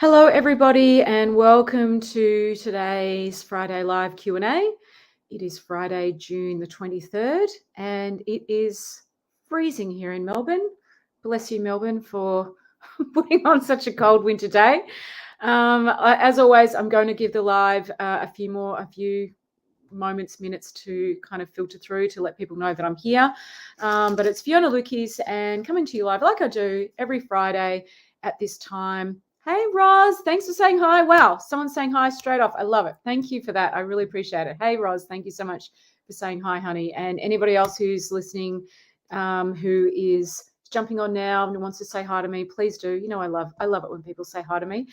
Hello, everybody, and welcome to today's Friday Live Q&A. It is Friday, June the 23rd, and it is freezing here in Melbourne. Bless you, Melbourne, for putting on such a cold winter day. As always, I'm going to give the live a few minutes to kind of filter through to let people know that I'm here. But it's Fiona Lukeis and coming to you live like I do every Friday at this time. Hey, Roz, thanks for saying hi. Wow, someone's saying hi straight off. I love it. Thank you for that. I really appreciate it. Hey, Roz, thank you so much for saying hi, honey. And anybody else who's listening who is jumping on now and wants to say hi to me, please do. You know, I love it when people say hi to me.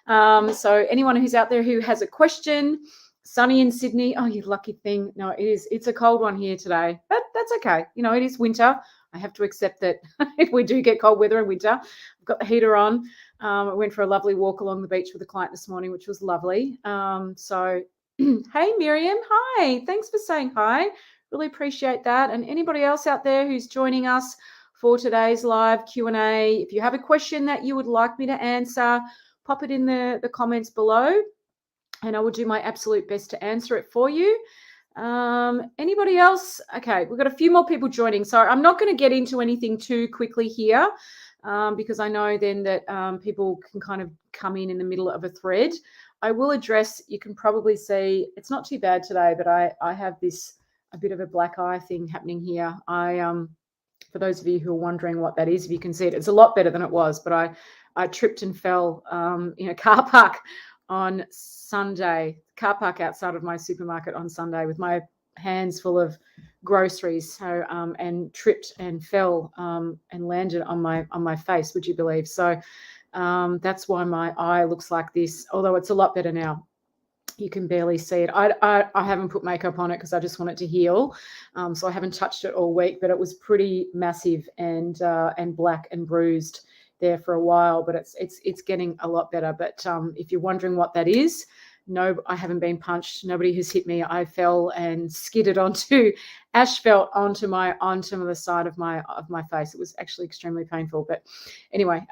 So anyone who's out there who has a question, sunny in Sydney. Oh, you lucky thing. No, it's a cold one here today, but that's okay. You know, it is winter. I have to accept that if we do get cold weather in winter. I've got the heater on. I went for a lovely walk along the beach with a client this morning, which was lovely. Hey, Miriam. Hi. Thanks for saying hi. Really appreciate that. And anybody else out there who's joining us for today's live Q&A, if you have a question that you would like me to answer, pop it in the comments below, and I will do my absolute best to answer it for you. Anybody else? Okay, we've got a few more people joining. So I'm not going to get into anything too quickly here because I know then that people can kind of come in the middle of a thread. I will address, you can probably see, it's not too bad today, but I have a bit of a black eye thing happening here. For those of you who are wondering what that is, if you can see it, it's a lot better than it was, but I tripped and fell in a car park on Sunday, car park outside of my supermarket on Sunday with my hands full of groceries. So and tripped and fell and landed on my face, would you believe? So that's why my eye looks like this, although it's a lot better now. You can barely see it. I haven't put makeup on it because I just want it to heal. So I haven't touched it all week, but it was pretty massive and black and bruised there for a while, but it's getting a lot better. But if you're wondering what that is, no, I haven't been punched. Nobody has hit me. I fell and skidded onto asphalt onto the side of my face. It was actually extremely painful. But anyway,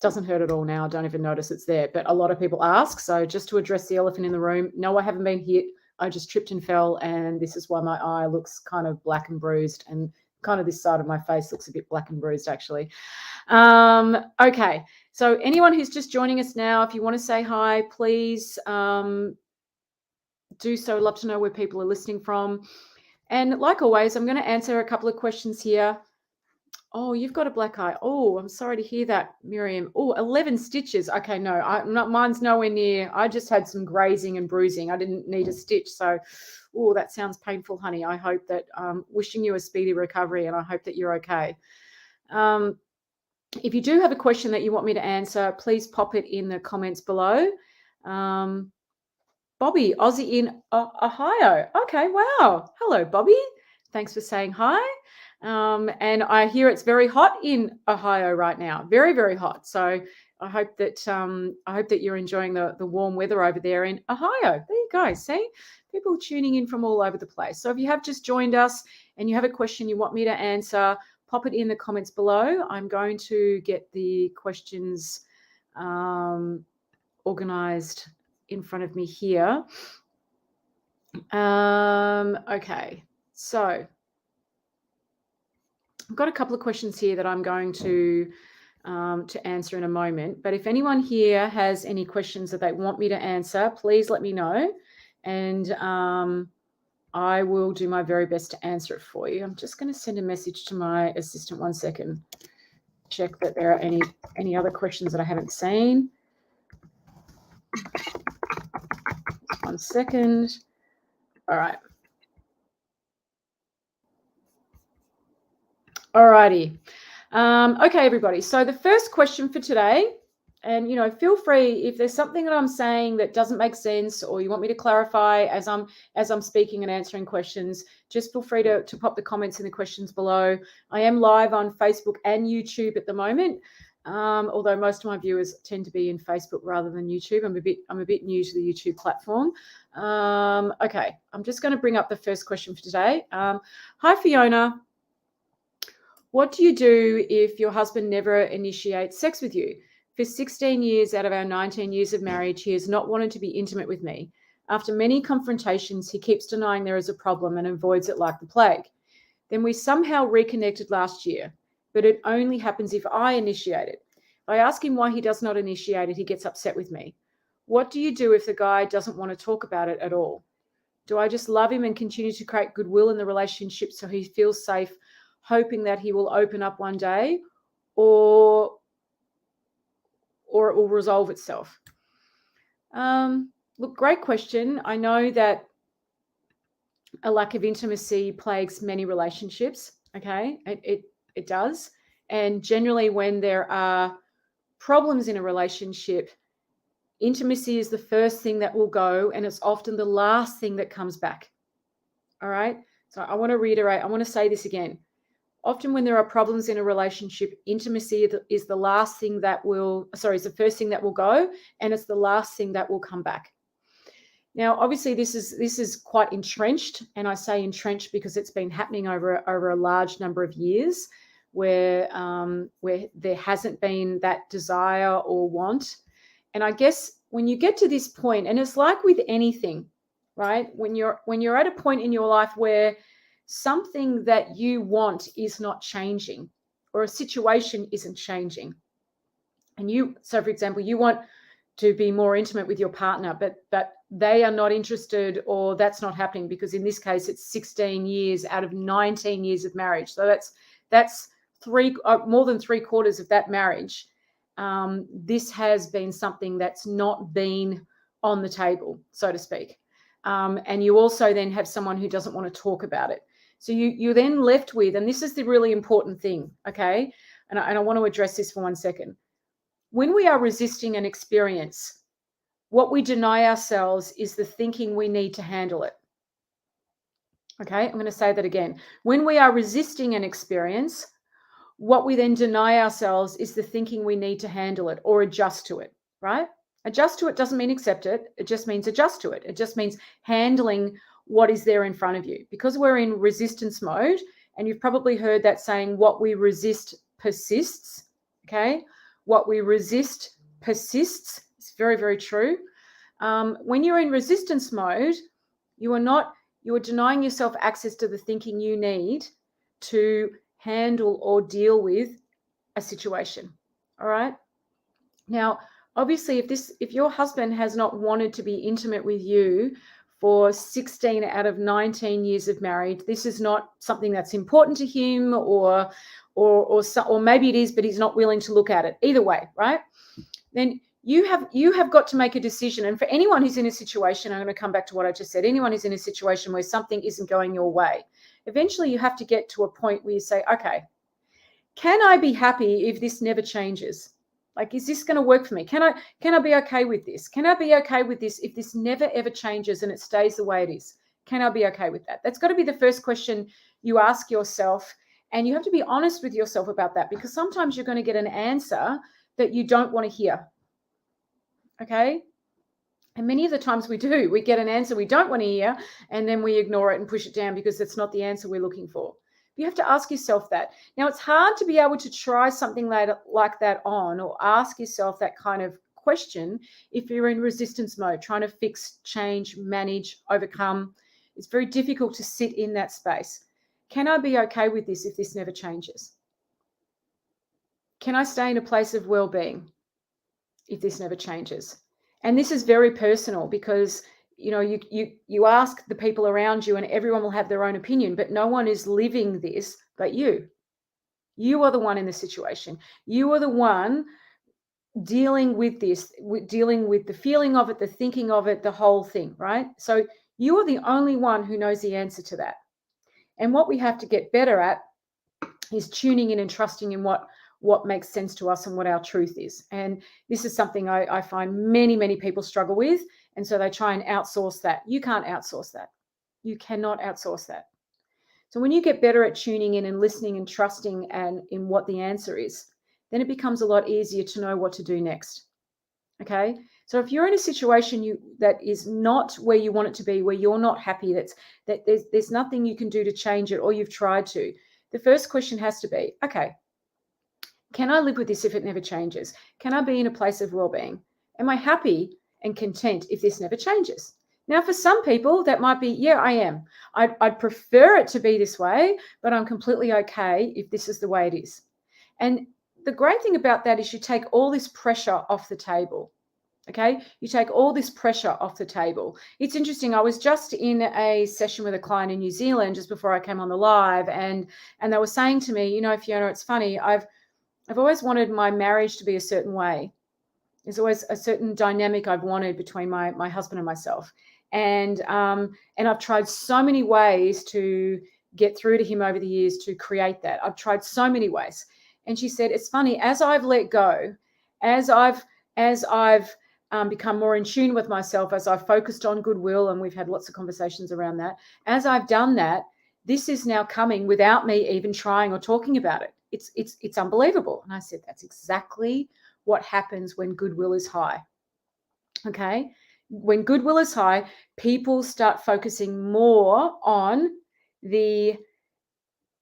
doesn't hurt at all now. I don't even notice it's there. But a lot of people ask. So just to address the elephant in the room, no, I haven't been hit. I just tripped and fell, and this is why my eye looks kind of black and bruised, and kind of this side of my face looks a bit black and bruised actually. Okay, so anyone who's just joining us now, if you want to say hi, please do so. Love to know where people are listening from. And like always, I'm going to answer a couple of questions here. Oh, you've got a black eye. Oh, I'm sorry to hear that, Miriam. Oh, 11 stitches. Okay, no, mine's nowhere near. I just had some grazing and bruising. I didn't need a stitch. So, oh, that sounds painful, honey. I hope that, wishing you a speedy recovery, and I hope that you're okay. If you do have a question that you want me to answer, please pop it in the comments below. Bobby, Aussie in Ohio. Okay, wow. Hello, Bobby. Thanks for saying hi. And I hear it's very hot in Ohio right now, very, very hot. So I hope that you're enjoying the warm weather over there in Ohio. There you go. See, people tuning in from all over the place. So if you have just joined us and you have a question you want me to answer, pop it in the comments below. I'm going to get the questions organized in front of me here. Okay, so I've got a couple of questions here that I'm going to answer in a moment. But if anyone here has any questions that they want me to answer, please let me know, and I will do my very best to answer it for you. I'm just going to send a message to my assistant. 1 second. Check that there are any other questions that I haven't seen. 1 second. All right. All righty. Okay, everybody. So the first question for today, and feel free if there's something that I'm saying that doesn't make sense, or you want me to clarify as I'm speaking and answering questions, just feel free to pop the comments in the questions below. I am live on Facebook and YouTube at the moment, although most of my viewers tend to be in Facebook rather than YouTube. I'm a bit new to the YouTube platform. Okay, I'm just going to bring up the first question for today. Hi, Fiona. What do you do if your husband never initiates sex with you? For 16 years out of our 19 years of marriage, he has not wanted to be intimate with me. After many confrontations, he keeps denying there is a problem and avoids it like the plague. Then we somehow reconnected last year, but it only happens if I initiate it. If I ask him why he does not initiate it, he gets upset with me. What do you do if the guy doesn't want to talk about it at all? Do I just love him and continue to create goodwill in the relationship so he feels safe, hoping that he will open up one day, or it will resolve itself? Look, great question. I know that a lack of intimacy plagues many relationships. Okay, it does. And generally, when there are problems in a relationship, intimacy is the first thing that will go, and it's often the last thing that comes back. All right. So I want to reiterate, I want to say this again. Often when there are problems in a relationship, intimacy is the last thing that will, is the first thing that will go, and it's the last thing that will come back. Now, obviously, this is quite entrenched, and I say entrenched because it's been happening over a large number of years, where there hasn't been that desire or want. And I guess when you get to this point, and it's like with anything, right? When you're at a point in your life where something that you want is not changing, or a situation isn't changing, and so for example, you want to be more intimate with your partner, but they are not interested, or that's not happening, because in this case it's 16 years out of 19 years of marriage. So that's more than 3/4 of that marriage. This has been something that's not been on the table, so to speak. And you also then have someone who doesn't want to talk about it. So you're then left with, and this is the really important thing, okay? And I want to address this for 1 second. When we are resisting an experience, what we deny ourselves is the thinking we need to handle it. Okay, I'm going to say that again. When we are resisting an experience, what we then deny ourselves is the thinking we need to handle it or adjust to it, right? Adjust to it doesn't mean accept it. It just means adjust to it. It just means handling what is there in front of you. Because we're in resistance mode, and you've probably heard that saying, what we resist persists, okay? What we resist persists. It's very, very true. When you're in resistance mode, you are denying yourself access to the thinking you need to handle or deal with a situation. All right. Now, obviously, if your husband has not wanted to be intimate with you for 16 out of 19 years of marriage, this is not something that's important to him, or maybe it is, but he's not willing to look at it. Either way, right? Then you have got to make a decision. And for anyone who's in a situation, I'm going to come back to what I just said, anyone who's in a situation where something isn't going your way, eventually you have to get to a point where you say, okay, can I be happy if this never changes? Like, is this going to work for me? Can I be okay with this? Can I be okay with this if this never ever changes and it stays the way it is? Can I be okay with that? That's got to be the first question you ask yourself. And you have to be honest with yourself about that, because sometimes you're going to get an answer that you don't want to hear. Okay? And many of the times we get an answer we don't want to hear, and then we ignore it and push it down because that's not the answer we're looking for. You have to ask yourself that. Now, it's hard to be able to try something like that on, or ask yourself that kind of question if you're in resistance mode, trying to fix, change, manage, overcome. It's very difficult to sit in that space. Can I be okay with this if this never changes? Can I stay in a place of well-being if this never changes? And this is very personal, because you ask the people around you and everyone will have their own opinion, but no one is living this but you. You are the one in the situation. You are the one dealing with this, dealing with the feeling of it, the thinking of it, the whole thing, right? So you are the only one who knows the answer to that. And what we have to get better at is tuning in and trusting in what makes sense to us and what our truth is. And this is something I find many, many people struggle with. And so they try and outsource that. You can't outsource that. You cannot outsource that. So when you get better at tuning in and listening and trusting and in what the answer is, then it becomes a lot easier to know what to do next. Okay? So if you're in a situation that is not where you want it to be, where you're not happy, that there's nothing you can do to change it, or you've tried to, the first question has to be, okay, Can I live with this if it never changes? Can I be in a place of well-being? Am I happy and content if this never changes? Now, for some people, that might be, yeah, I am. I'd prefer it to be this way, but I'm completely okay if this is the way it is. And the great thing about that is you take all this pressure off the table. Okay, you take all this pressure off the table. It's interesting. I was just in a session with a client in New Zealand just before I came on the live, and they were saying to me, you know, Fiona, it's funny. I've always wanted my marriage to be a certain way. There's always a certain dynamic I've wanted between my husband and myself, and I've tried so many ways to get through to him over the years to create that. I've tried so many ways, and she said, it's funny, as I've let go, as I've become more in tune with myself, as I've focused on goodwill, and we've had lots of conversations around that. As I've done that, this is now coming without me even trying or talking about it. It's unbelievable. And I said, that's exactly what happens when goodwill is high. Okay. When goodwill is high, people start focusing more on the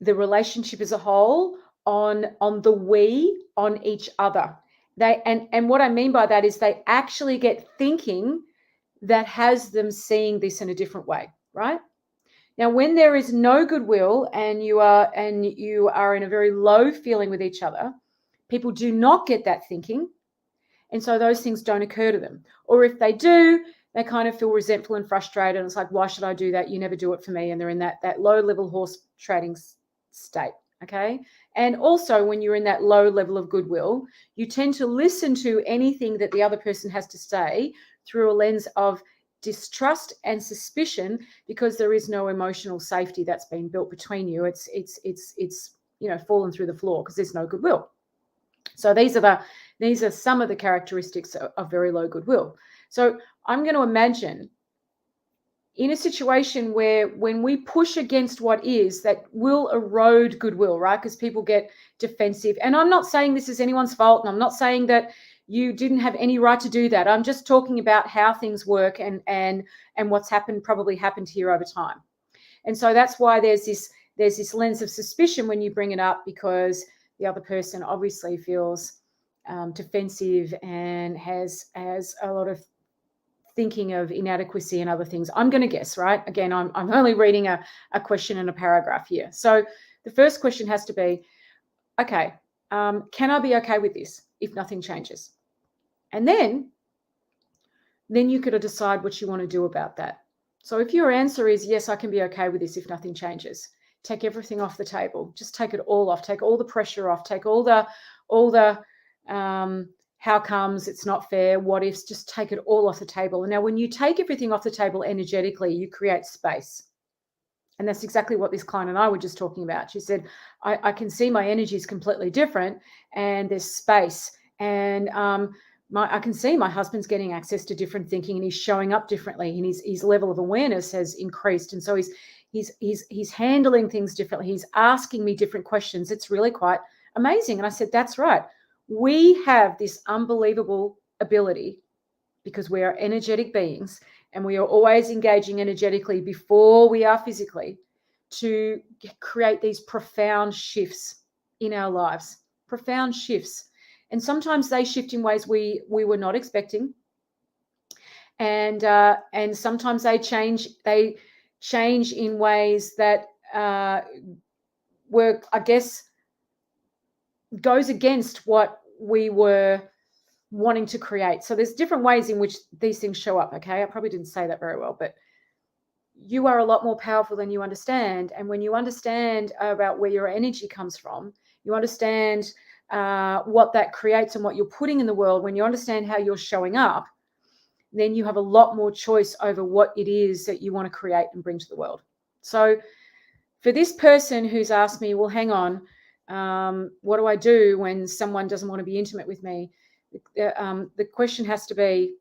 relationship as a whole, on the we, on each other. They and what I mean by that is they actually get thinking that has them seeing this in a different way, right? Now, when there is no goodwill and you are in a very low feeling with each other, people do not get that thinking. And so those things don't occur to them. Or if they do, they kind of feel resentful and frustrated. And it's like, why should I do that? You never do it for me. And they're in that low level horse trading state. Okay. And also when you're in that low level of goodwill, you tend to listen to anything that the other person has to say through a lens of distrust and suspicion, because there is no emotional safety that's been built between you. It's fallen through the floor because there's no goodwill. So these are some of the characteristics of very low goodwill. So I'm going to imagine in a situation where when we push against what is, that will erode goodwill, right? Because people get defensive. And I'm not saying this is anyone's fault, and I'm not saying that you didn't have any right to do that. I'm just talking about how things work and what's probably happened here over time. And so that's why there's this lens of suspicion when you bring it up, because the other person obviously feels defensive and has a lot of thinking of inadequacy and other things. I'm going to guess, right? Again, I'm only reading a question and a paragraph here. So the first question has to be, okay, can I be okay with this if nothing changes? And then you could decide what you want to do about that. So if your answer is, yes, I can be okay with this if nothing changes, take everything off the table. Just take it all off. Take all the pressure off. Take all the how comes, it's not fair, what ifs, just take it all off the table. And now when you take everything off the table energetically, you create space. And that's exactly what this client and I were just talking about. She said, I can see my energy is completely different and there's space. And I can see my husband's getting access to different thinking and he's showing up differently and his level of awareness has increased. And so he's handling things differently. He's asking me different questions. It's really quite amazing. And I said, that's right. We have this unbelievable ability, because we are energetic beings and we are always engaging energetically before we are physically, to create these profound shifts in our lives, profound shifts. And sometimes they shift in ways we were not expecting. And sometimes they change in ways that were, I guess, goes against what we were wanting to create. So there's different ways in which these things show up. Okay. I probably didn't say that very well, but you are a lot more powerful than you understand. And when you understand about where your energy comes from, you understand what that creates and what you're putting in the world. When you understand how you're showing up, then you have a lot more choice over what it is that you want to create and bring to the world. So for this person who's asked me, well, hang on, what do I do when someone doesn't want to be intimate with me? The question has to be,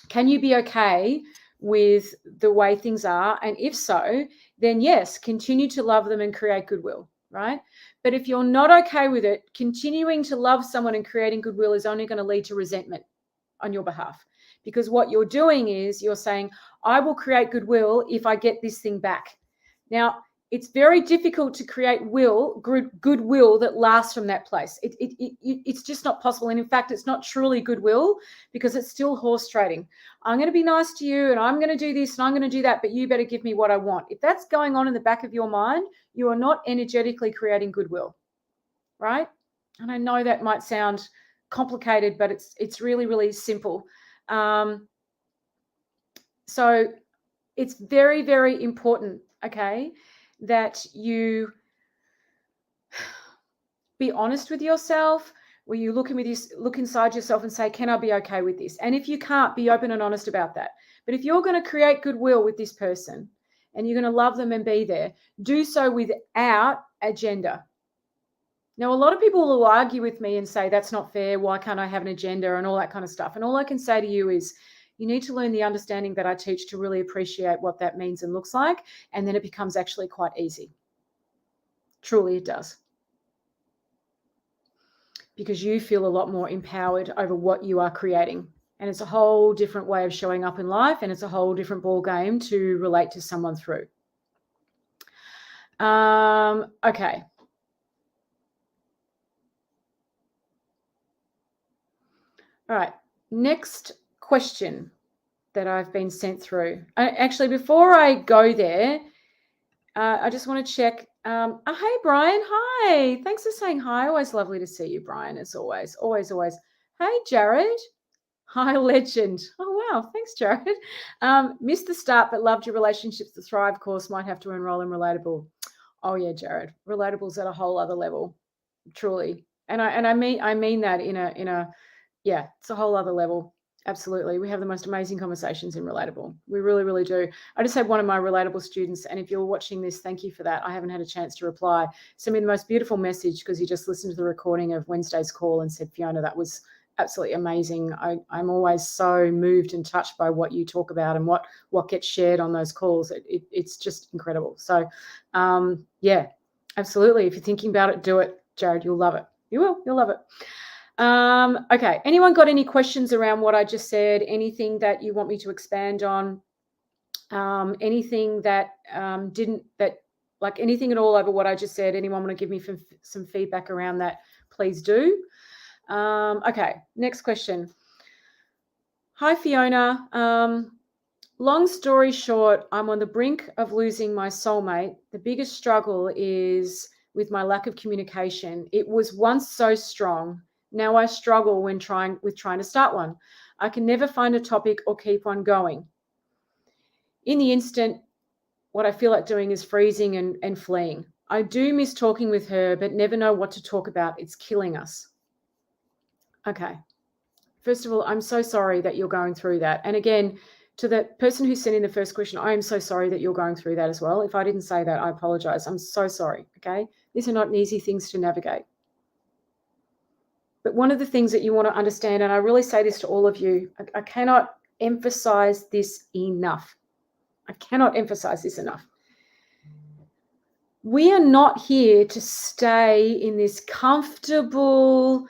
can you be okay with the way things are? And if so, then yes, continue to love them and create goodwill, right? But if you're not okay with it, continuing to love someone and creating goodwill is only going to lead to resentment on your behalf. Because what you're doing is you're saying, I will create goodwill if I get this thing back. Now, It's very difficult to create goodwill that lasts from that place. It's just not possible. And in fact, it's not truly goodwill because it's still horse trading. I'm going to be nice to you and I'm going to do this and I'm going to do that, but you better give me what I want. If that's going on in the back of your mind, you are not energetically creating goodwill, right? And I know that might sound complicated, but it's really, really simple. So it's very, very important, okay, that you be honest with yourself, where you look inside yourself and say, can I be okay with this? And if you can't, be open and honest about that. But if you're going to create goodwill with this person and you're going to love them and be there, do so without agenda. Now, a lot of people will argue with me and say, that's not fair. Why can't I have an agenda and all that kind of stuff? And all I can say to you is, you need to learn the understanding that I teach to really appreciate what that means and looks like. And then it becomes actually quite easy. Truly, it does. Because you feel a lot more empowered over what you are creating. And it's a whole different way of showing up in life. And it's a whole different ball game to relate to someone through. Okay. All right. Next question that I've been sent through. Actually, before I go there, I just want to check. Hey, Brian. Hi. Thanks for saying hi. Always lovely to see you, Brian, as always. Always, always. Hey, Jared. Hi, legend. Oh, wow. Thanks, Jared. Missed the start, but loved your Relationships to Thrive course. Might have to enroll in Relatable. Oh, yeah, Jared. Relatable's at a whole other level, truly. And I mean that in a yeah, it's a whole other level. Absolutely. We have the most amazing conversations in Relatable. We really, really do. I just had one of my Relatable students, and if you're watching this, thank you for that. I haven't had a chance to reply. Send me the most beautiful message because he just listened to the recording of Wednesday's call and said, Fiona, that was absolutely amazing. I'm always so moved and touched by what you talk about and what gets shared on those calls. It's just incredible. So, yeah, absolutely. If you're thinking about it, do it, Jared. You'll love it. You will. You'll love it. Okay. Anyone got any questions around what I just said? Anything that you want me to expand on? Anything that like anything at all over what I just said? Anyone want to give me some feedback around that? Please do. Okay. Next question. Hi, Fiona. Long story short, I'm on the brink of losing my soulmate. The biggest struggle is with my lack of communication. It was once so strong. Now I struggle when trying to start one. I can never find a topic or keep one going. In the instant, what I feel like doing is freezing and fleeing. I do miss talking with her, but never know what to talk about. It's killing us. Okay. First of all, I'm so sorry that you're going through that. And again, to the person who sent in the first question, I am so sorry that you're going through that as well. If I didn't say that, I apologize. I'm so sorry. Okay. These are not easy things to navigate. But one of the things that you want to understand, and I really say this to all of you, I cannot emphasize this enough. I cannot emphasize this enough. We are not here to stay in this comfortable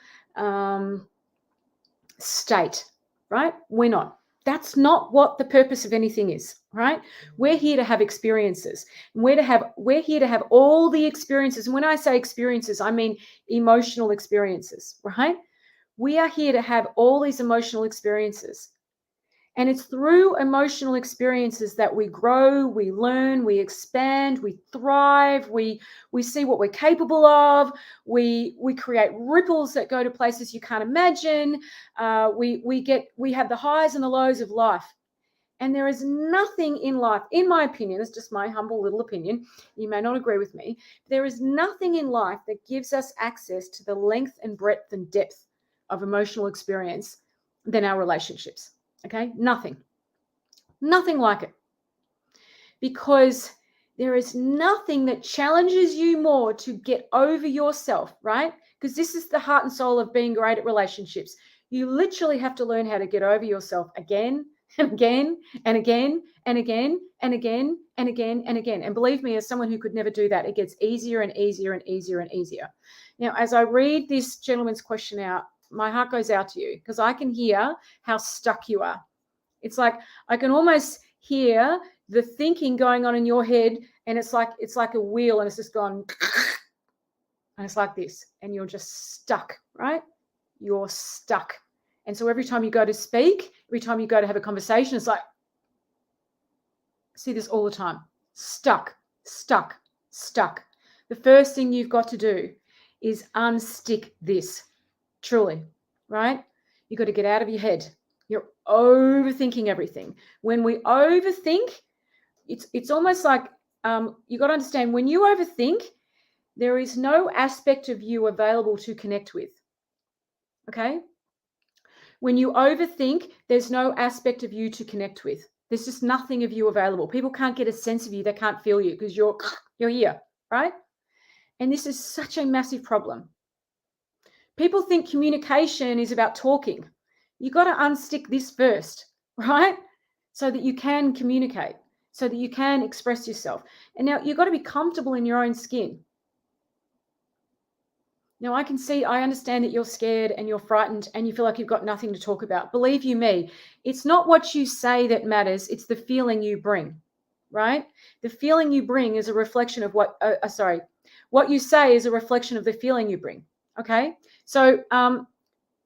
state, right? We're not. That's not what the purpose of anything is, right? We're here to have experiences. We're here to have all the experiences. And when I say experiences, I mean emotional experiences, right? We are here to have all these emotional experiences. And it's through emotional experiences that we grow, we learn, we expand, we thrive, we see what we're capable of, we create ripples that go to places you can't imagine. We have the highs and the lows of life. And there is nothing in life, in my opinion, it's just my humble little opinion, you may not agree with me, there is nothing in life that gives us access to the length and breadth and depth of emotional experience than our relationships. Okay, nothing like it, because there is nothing that challenges you more to get over yourself, right? Because this is the heart and soul of being great at relationships. You literally have to learn how to get over yourself again and again and again and again and again and again and again. And believe me, as someone who could never do that, it gets easier and easier and easier and easier. Now, as I read this gentleman's question out, my heart goes out to you because I can hear how stuck you are. It's like I can almost hear the thinking going on in your head and it's like a wheel, and it's just gone, and it's like this, and you're just stuck, right? You're stuck. And so every time you go to speak, every time you go to have a conversation, it's like, I see this all the time. Stuck, stuck, stuck. The first thing you've got to do is unstick this, truly, right? You've got to get out of your head. You're overthinking everything. When we overthink, it's almost like you've got to understand, when you overthink, there is no aspect of you available to connect with, okay? When you overthink, there's no aspect of you to connect with. There's just nothing of you available. People can't get a sense of you. They can't feel you because you're here, right? And this is such a massive problem. People think communication is about talking. You got to unstick this first, right? So that you can communicate, so that you can express yourself. And now you've got to be comfortable in your own skin. Now, I understand that you're scared and you're frightened and you feel like you've got nothing to talk about. Believe you me, it's not what you say that matters. It's the feeling you bring, right? The feeling you bring is a reflection of what you say is a reflection of the feeling you bring, okay? So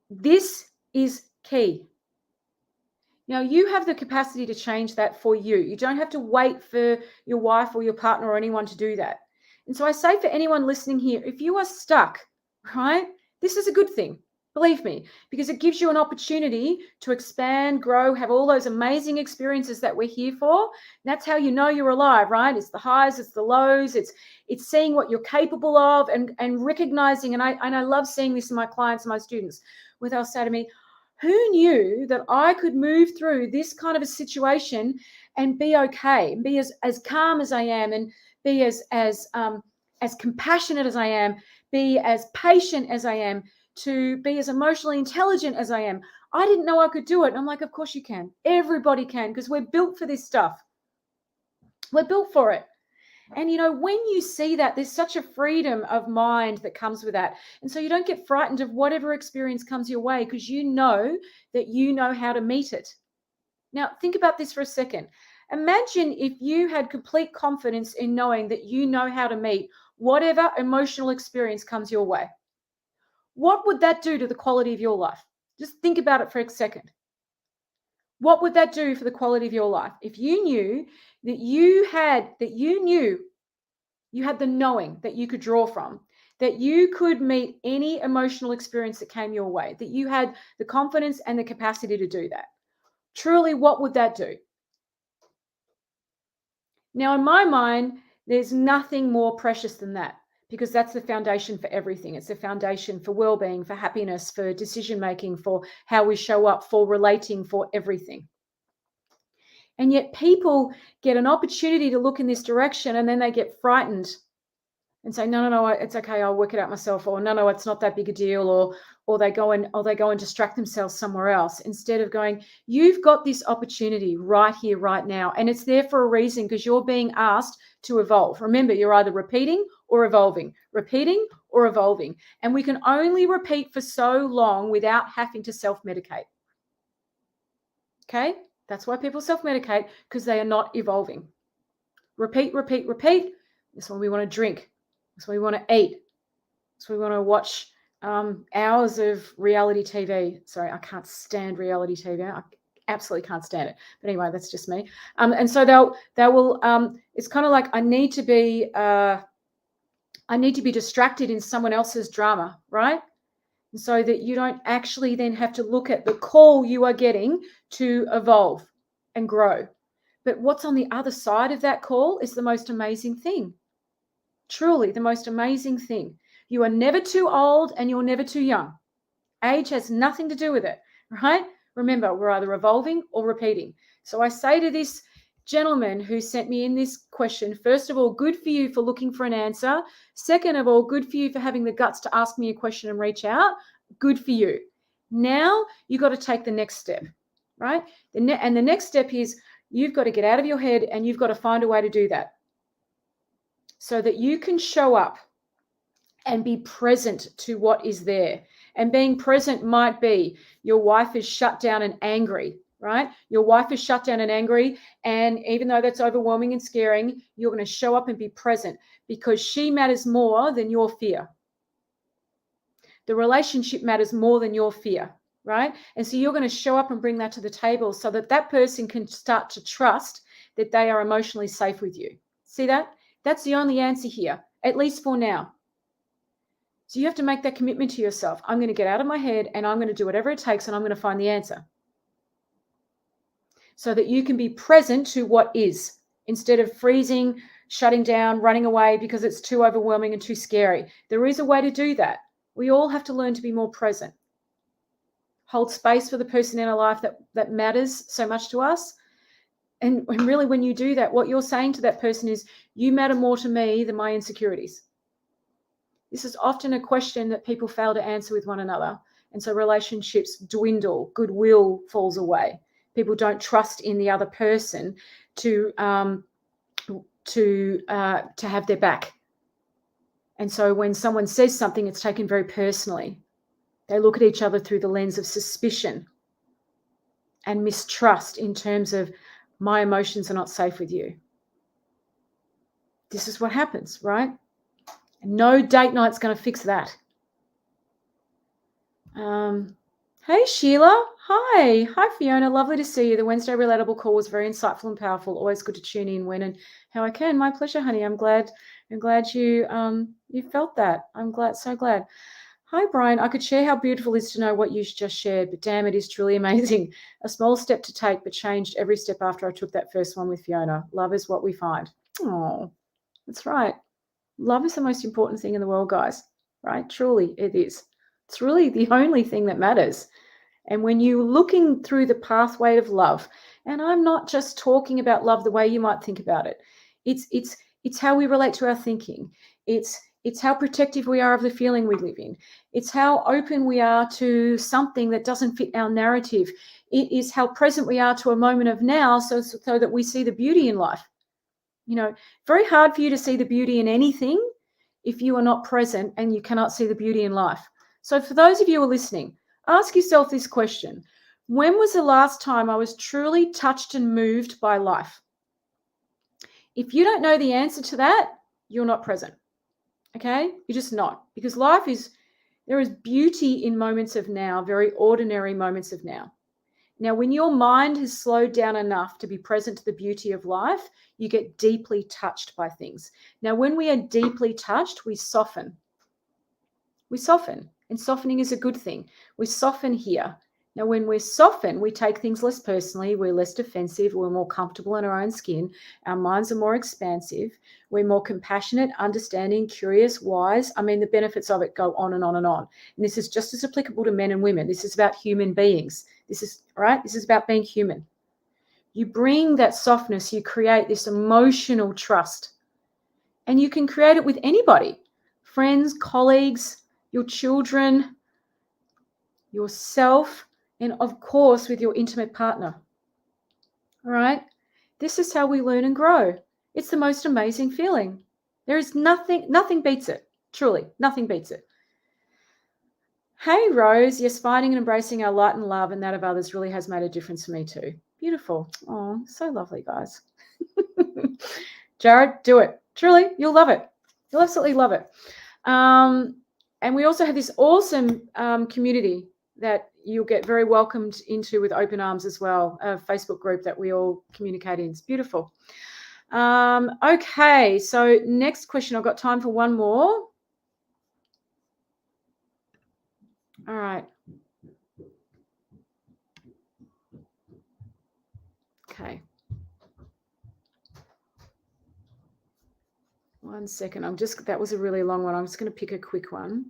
this is key. Now, you have the capacity to change that for you. You don't have to wait for your wife or your partner or anyone to do that. And so I say for anyone listening here, if you are stuck, right, this is a good thing, believe me, because it gives you an opportunity to expand, grow, have all those amazing experiences that we're here for. And that's how you know you're alive, right? It's the highs, it's the lows, it's seeing what you're capable of and recognizing. And I love seeing this in my clients and my students, where they'll say to me, who knew that I could move through this kind of a situation and be okay, and be as calm as I am, and be as compassionate as I am, be as patient as I am, to be as emotionally intelligent as I am. I didn't know I could do it. And I'm like, of course you can. Everybody can, because we're built for this stuff. We're built for it. And, when you see that, there's such a freedom of mind that comes with that. And so you don't get frightened of whatever experience comes your way, because you know that you know how to meet it. Now, think about this for a second. Imagine if you had complete confidence in knowing that you know how to meet whatever emotional experience comes your way. What would that do to the quality of your life? Just think about it for a second. What would that do for the quality of your life if you knew that you had the knowing that you could draw from, that you could meet any emotional experience that came your way, that you had the confidence and the capacity to do that? Truly, what would that do? Now, in my mind, there's nothing more precious than that, because that's the foundation for everything. It's the foundation for well-being, for happiness, for decision-making, for how we show up, for relating, for everything. And yet people get an opportunity to look in this direction, and then they get frightened and say, no, it's okay, I'll work it out myself, or no, it's not that big a deal, or they go and distract themselves somewhere else, instead of going, you've got this opportunity right here, right now, and it's there for a reason, because you're being asked to evolve. Remember, you're either repeating or evolving, and we can only repeat for so long without having to self-medicate. Okay? That's why people self-medicate, because they are not evolving. Repeat. That's when we want to drink. That's when we want to eat. That's when we want to watch hours of reality TV. Sorry, I can't stand reality TV. I absolutely can't stand it. But anyway, that's just me. And so they will. It's kind of like I need to be distracted in someone else's drama, right? And so that you don't actually then have to look at the call you are getting to evolve and grow. But what's on the other side of that call is the most amazing thing. Truly, the most amazing thing. You are never too old and you're never too young. Age has nothing to do with it, right? Remember, we're either evolving or repeating. So I say to this gentleman who sent me in this question, first of all, good for you for looking for an answer. Second of all, good for you for having the guts to ask me a question and reach out. Good for you. Now you've got to take the next step, right? And the next step is you've got to get out of your head, and you've got to find a way to do that, so that you can show up and be present to what is there. And being present might be your wife is shut down and angry, right? Your wife is shut down and angry, and even though that's overwhelming and scaring, you're going to show up and be present because she matters more than your fear. The relationship matters more than your fear, right? And so you're going to show up and bring that to the table so that that person can start to trust that they are emotionally safe with you. See that? That's the only answer here, at least for now. So you have to make that commitment to yourself. I'm going to get out of my head and I'm going to do whatever it takes and I'm going to find the answer. So that you can be present to what is instead of freezing, shutting down, running away because it's too overwhelming and too scary. There is a way to do that. We all have to learn to be more present. Hold space for the person in our life that matters so much to us. And really, when you do that, what you're saying to that person is, you matter more to me than my insecurities. This is often a question that people fail to answer with one another. And so relationships dwindle, goodwill falls away. People don't trust in the other person to have their back. And so when someone says something, it's taken very personally. They look at each other through the lens of suspicion and mistrust in terms of, my emotions are not safe with you. This is what happens, right? No date night's going to fix that. Hey, Sheila. Hi, Fiona. Lovely to see you. The Wednesday Relatable call was very insightful and powerful. Always good to tune in when and how I can. My pleasure, honey. I'm glad you felt that. I'm so glad. Hi, Brian. I could share how beautiful it is to know what you just shared, but damn, it is truly amazing. A small step to take, but changed every step after I took that first one with Fiona. Love is what we find. Oh, that's right. Love is the most important thing in the world, guys, right? Truly, it is. It's really the only thing that matters. And when you're looking through the pathway of love, and I'm not just talking about love the way you might think about it. It's how we relate to our thinking. It's how protective we are of the feeling we live in. It's how open we are to something that doesn't fit our narrative. It is how present we are to a moment of now so that we see the beauty in life. Very hard for you to see the beauty in anything if you are not present and you cannot see the beauty in life. So for those of you who are listening, ask yourself this question. When was the last time I was truly touched and moved by life? If you don't know the answer to that, you're not present. Okay? You're just not. Because there is beauty in moments of now, very ordinary moments of now. Now, when your mind has slowed down enough to be present to the beauty of life, you get deeply touched by things. Now, when we are deeply touched, we soften. We soften, and softening is a good thing. We soften here. Now, when we soften, we take things less personally. We're less defensive. We're more comfortable in our own skin. Our minds are more expansive. We're more compassionate, understanding, curious, wise. I mean, the benefits of it go on and on and on. And this is just as applicable to men and women. This is about human beings. This is about being human. You bring that softness. You create this emotional trust. And you can create it with anybody. Friends, colleagues, your children, yourself, and of course with your intimate partner. All right? This is how we learn and grow. It's the most amazing feeling. There is nothing beats it. Truly, nothing beats it. Hey, Rose. Yes, finding and embracing our light and love and that of others really has made a difference for me too. Beautiful. Oh, so lovely, guys. Jared, do it. Truly, you'll love it. You'll absolutely love it. And we also have this awesome community that you'll get very welcomed into with open arms as well, a Facebook group that we all communicate in. It's beautiful. Okay, so next question. I've got time for one more. All right. Okay. 1 second. That was a really long one. I'm just going to pick a quick one.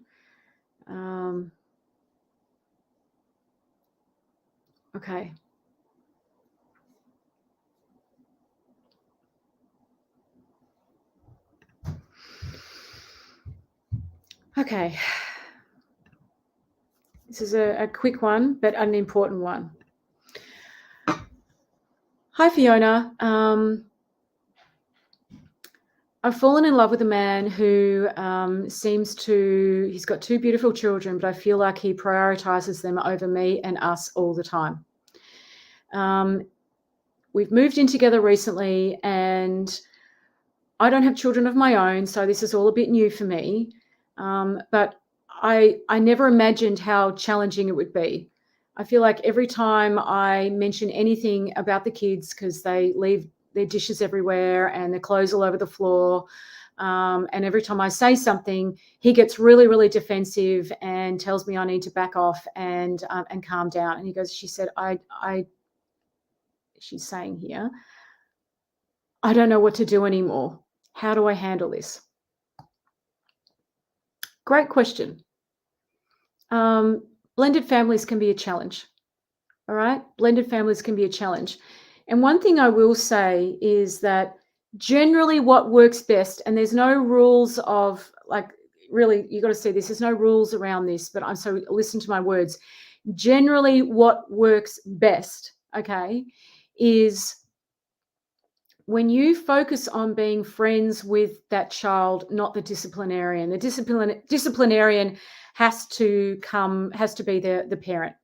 Okay. Okay. This is a quick one, but an important one. Hi, Fiona. I've fallen in love with a man who he's got 2 beautiful children, but I feel like he prioritizes them over me and us all the time. We've moved in together recently, and I don't have children of my own, so this is all a bit new for me. But I never imagined how challenging it would be. I feel like every time I mention anything about the kids, because they leave their dishes everywhere and their clothes all over the floor, and every time I say something, he gets really, really defensive and tells me I need to back off and calm down. And he goes, she's saying here, I don't know what to do anymore. How do I handle this? Great question. Blended families can be a challenge. All right. Blended families can be a challenge. And one thing I will say is that generally what works best, and there's no rules of, like, really, you got to see this, there's no rules around this, but so listen to my words. Generally what works best, okay, is when you focus on being friends with that child, not the disciplinarian. The disciplinarian has to be the parent.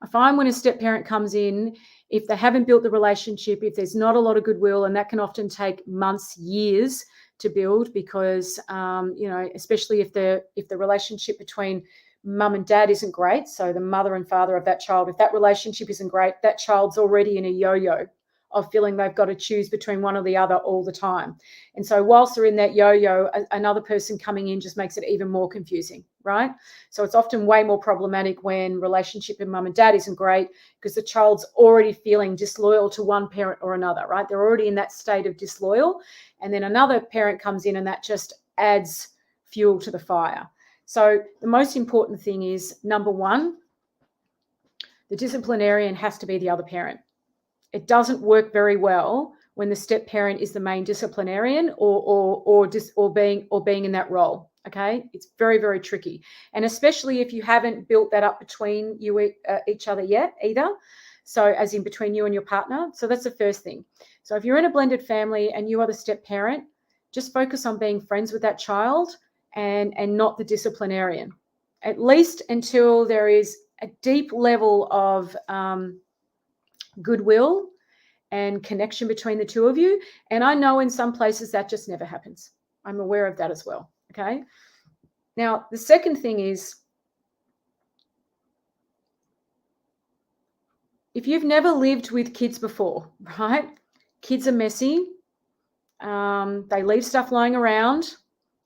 I find when a step parent comes in, if they haven't built the relationship, if there's not a lot of goodwill, and that can often take months, years to build, because especially if the relationship between mum and dad isn't great, so the mother and father of that child, if that relationship isn't great, that child's already in a yo-yo of feeling they've got to choose between one or the other all the time. And so whilst they're in that yo-yo, another person coming in just makes it even more confusing, right? So it's often way more problematic when relationship with mum and dad isn't great, because the child's already feeling disloyal to one parent or another, right? They're already in that state of disloyal. And then another parent comes in and that just adds fuel to the fire. So the most important thing is, number one, the disciplinarian has to be the other parent. It doesn't work very well when the step parent is the main disciplinarian or being in that role. Okay, it's very, very tricky, and especially if you haven't built that up between you each other yet either. So, as in between you and your partner. So that's the first thing. So if you're in a blended family and you are the step parent, just focus on being friends with that child and not the disciplinarian, at least until there is a deep level of goodwill and connection between the two of you. And I know in some places that just never happens. I'm aware of that as well. Okay. Now, the second thing is, if you've never lived with kids before, right? Kids are messy. They leave stuff lying around.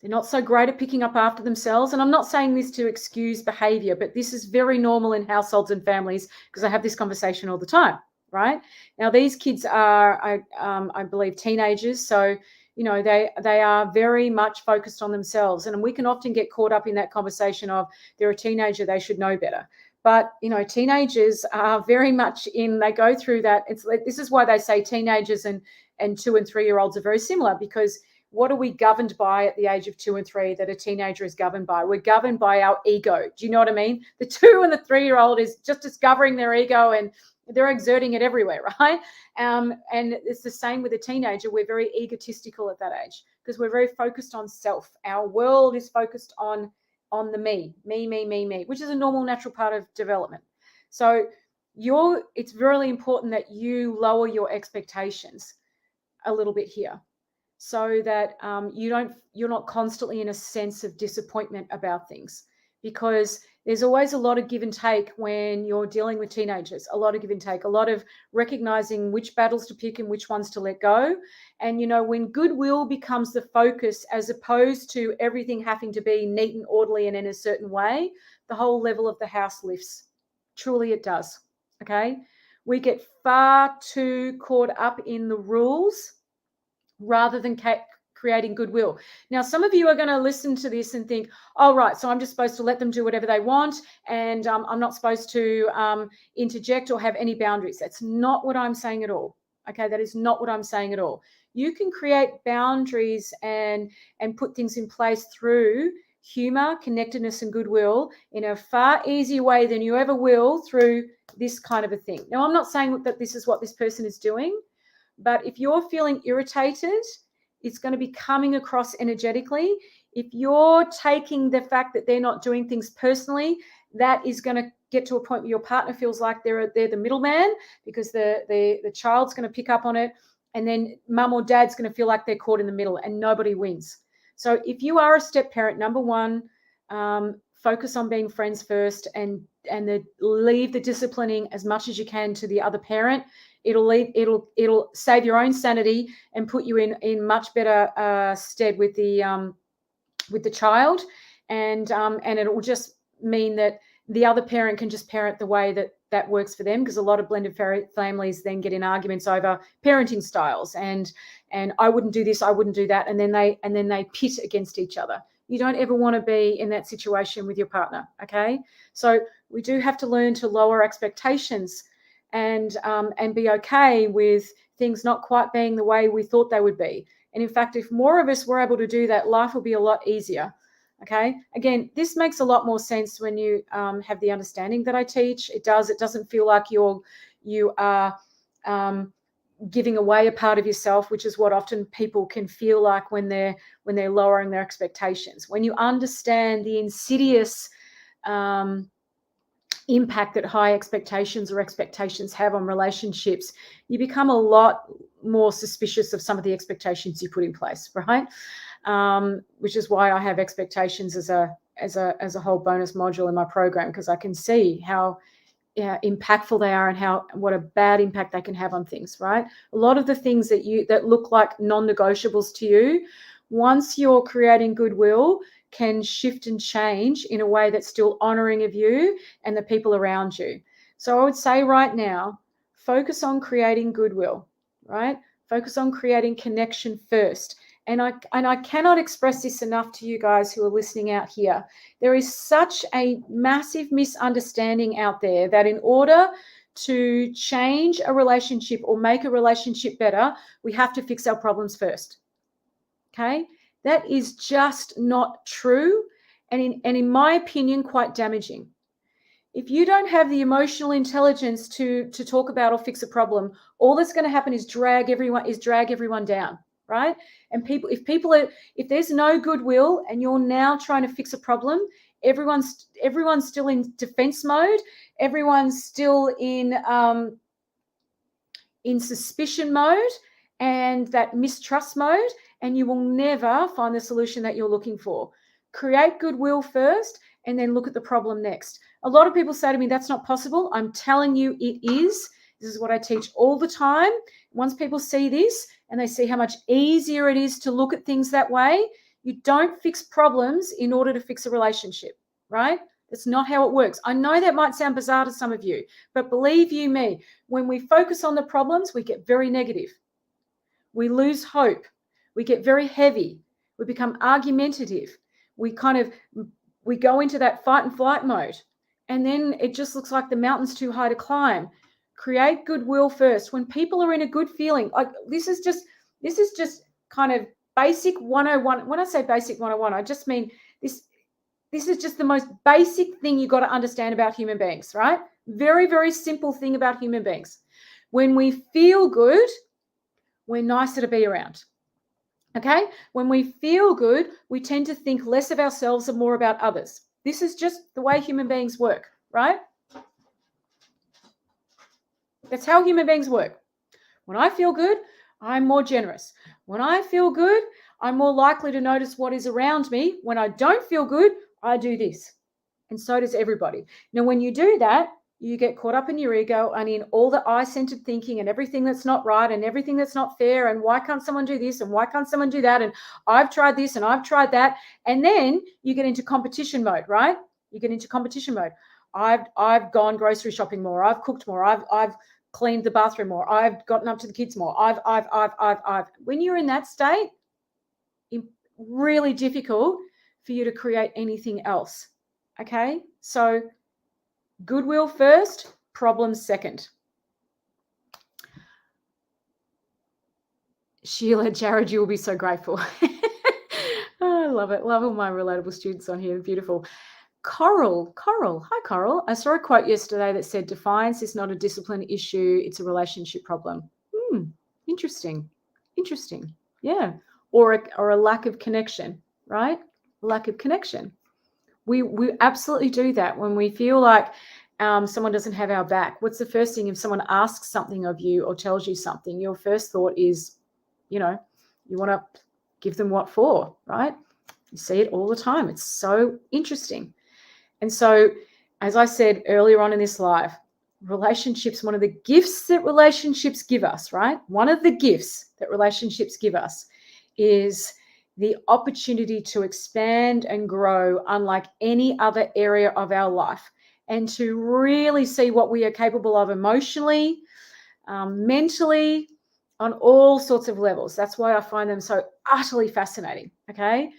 They're not so great at picking up after themselves. And I'm not saying this to excuse behavior, but this is very normal in households and families, because I have this conversation all the time. Right now, these kids are, I believe, teenagers. So, they are very much focused on themselves. And we can often get caught up in that conversation of, they're a teenager, they should know better. But, teenagers are very much they go through that. This is why they say teenagers and 2 and 3 year olds are very similar, because what are we governed by at the age of 2 and 3 that a teenager is governed by? We're governed by our ego. Do you know what I mean? The 2 and the 3 year old is just discovering their ego, and they're exerting it everywhere, right? And it's the same with a teenager. We're very egotistical at that age, because we're very focused on self. Our world is focused on the me, which is a normal, natural part of development. So it's really important that you lower your expectations a little bit here, so that you're not constantly in a sense of disappointment about things, because there's always a lot of give and take when you're dealing with teenagers, a lot of give and take, a lot of recognizing which battles to pick and which ones to let go. And, when goodwill becomes the focus, as opposed to everything having to be neat and orderly and in a certain way, the whole level of the house lifts. Truly it does. Okay. We get far too caught up in the rules rather than creating goodwill. Now, some of you are going to listen to this and think, oh, right, so I'm just supposed to let them do whatever they want, and I'm not supposed to interject or have any boundaries. That's not what I'm saying at all. Okay, that is not what I'm saying at all. You can create boundaries and put things in place through humor, connectedness, and goodwill in a far easier way than you ever will through this kind of a thing. Now, I'm not saying that this is what this person is doing, but if you're feeling irritated, it's going to be coming across energetically. If you're taking the fact that they're not doing things personally, that is going to get to a point where your partner feels like they're the middleman because the child's going to pick up on it, and then mum or dad's going to feel like they're caught in the middle and nobody wins. So if you are a step parent, number one, focus on being friends first, and leave the disciplining as much as you can to the other parent. It'll save your own sanity and put you in much better stead with the child, and it will just mean that the other parent can just parent the way that works for them, because a lot of blended families then get in arguments over parenting styles, and I wouldn't do this, I wouldn't do that, and then they pit against each other. You don't ever want to be in that situation with your partner, okay? So we do have to learn to lower expectations and be okay with things not quite being the way we thought they would be. And in fact, if more of us were able to do that, life will be a lot easier. Okay. Again, this makes a lot more sense when you have the understanding that I teach. It does. It doesn't feel like you are giving away a part of yourself, which is what often people can feel like when they're lowering their expectations. When you understand the insidious impact that high expectations or expectations have on relationships, you become a lot more suspicious of some of the expectations you put in place, right? Which is why I have expectations as a whole bonus module in my program, because I can see how impactful they are and what a bad impact they can have on things, right? A lot of the things that look like non-negotiables to you, once you're creating goodwill, can shift and change in a way that's still honoring of you and the people around you. So I would say right now, focus on creating goodwill, right? Focus on creating connection first. And I cannot express this enough to you guys who are listening out here. There is such a massive misunderstanding out there that in order to change a relationship or make a relationship better, we have to fix our problems first. Okay? That is just not true, and in my opinion, quite damaging. If you don't have the emotional intelligence to talk about or fix a problem, all that's going to happen is drag everyone down, right? And if there's no goodwill and you're now trying to fix a problem, everyone's still in defense mode, everyone's still in suspicion mode and that mistrust mode, and you will never find the solution that you're looking for. Create goodwill first and then look at the problem next. A lot of people say to me, that's not possible. I'm telling you it is. This is what I teach all the time. Once people see this and they see how much easier it is to look at things that way, you don't fix problems in order to fix a relationship, right? That's not how it works. I know that might sound bizarre to some of you, but believe you me, when we focus on the problems, we get very negative. We lose hope. We get very heavy. We become argumentative. We go into that fight and flight mode. And then it just looks like the mountain's too high to climb. Create goodwill first. When people are in a good feeling, like this is just kind of basic 101. When I say basic 101, I just mean this is just the most basic thing you got to understand about human beings, right? Very, very simple thing about human beings. When we feel good, we're nicer to be around. Okay? When we feel good, we tend to think less of ourselves and more about others. This is just the way human beings work, right? That's how human beings work. When I feel good, I'm more generous. When I feel good, I'm more likely to notice what is around me. When I don't feel good, I do this. And so does everybody. Now, when you do that, you get caught up in your ego and in all the I-centered thinking and everything that's not right and everything that's not fair, and why can't someone do this and why can't someone do that, and I've tried this and I've tried that. And then you get into competition mode, right? You get into competition mode. I've gone grocery shopping more. I've cooked more. I've cleaned the bathroom more. I've gotten up to the kids more. I've. When you're in that state, it's really difficult for you to create anything else. Okay? So goodwill first, problems second. Sheila, Jared, you will be so grateful. Oh, I love it. Love all my relatable students on here. Beautiful. Coral. Hi, Coral. I saw a quote yesterday that said, defiance is not a discipline issue, it's a relationship problem. Interesting. Yeah. Or a lack of connection, right? Lack of connection. We absolutely do that when we feel like someone doesn't have our back? What's the first thing if someone asks something of you or tells you something? Your first thought is, you want to give them what for, right? You see it all the time. It's so interesting. And so, as I said earlier on in this live, relationships, one of the gifts that relationships give us, right? One of the gifts that relationships give us is the opportunity to expand and grow unlike any other area of our life, and to really see what we are capable of emotionally, mentally, on all sorts of levels. That's why I find them so utterly fascinating, okay?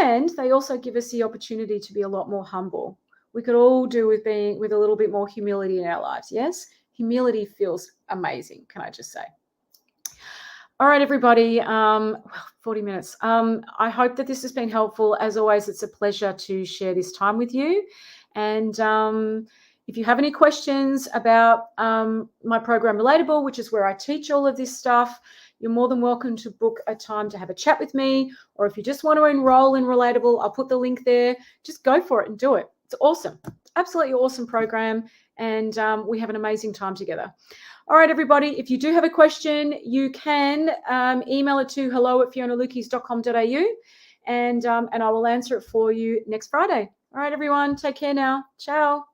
And they also give us the opportunity to be a lot more humble. We could all do with being with a little bit more humility in our lives, yes? Humility feels amazing, can I just say? All right, everybody, 40 minutes. I hope that this has been helpful. As always, it's a pleasure to share this time with you. And if you have any questions about my program Relatable, which is where I teach all of this stuff, you're more than welcome to book a time to have a chat with me. Or if you just want to enroll in Relatable, I'll put the link there. Just go for it and do it. It's awesome. Absolutely awesome program. And we have an amazing time together. All right, everybody, if you do have a question, you can email it to hello@fionalukeis.com.au, and I will answer it for you next Friday. All right, everyone, take care now. Ciao.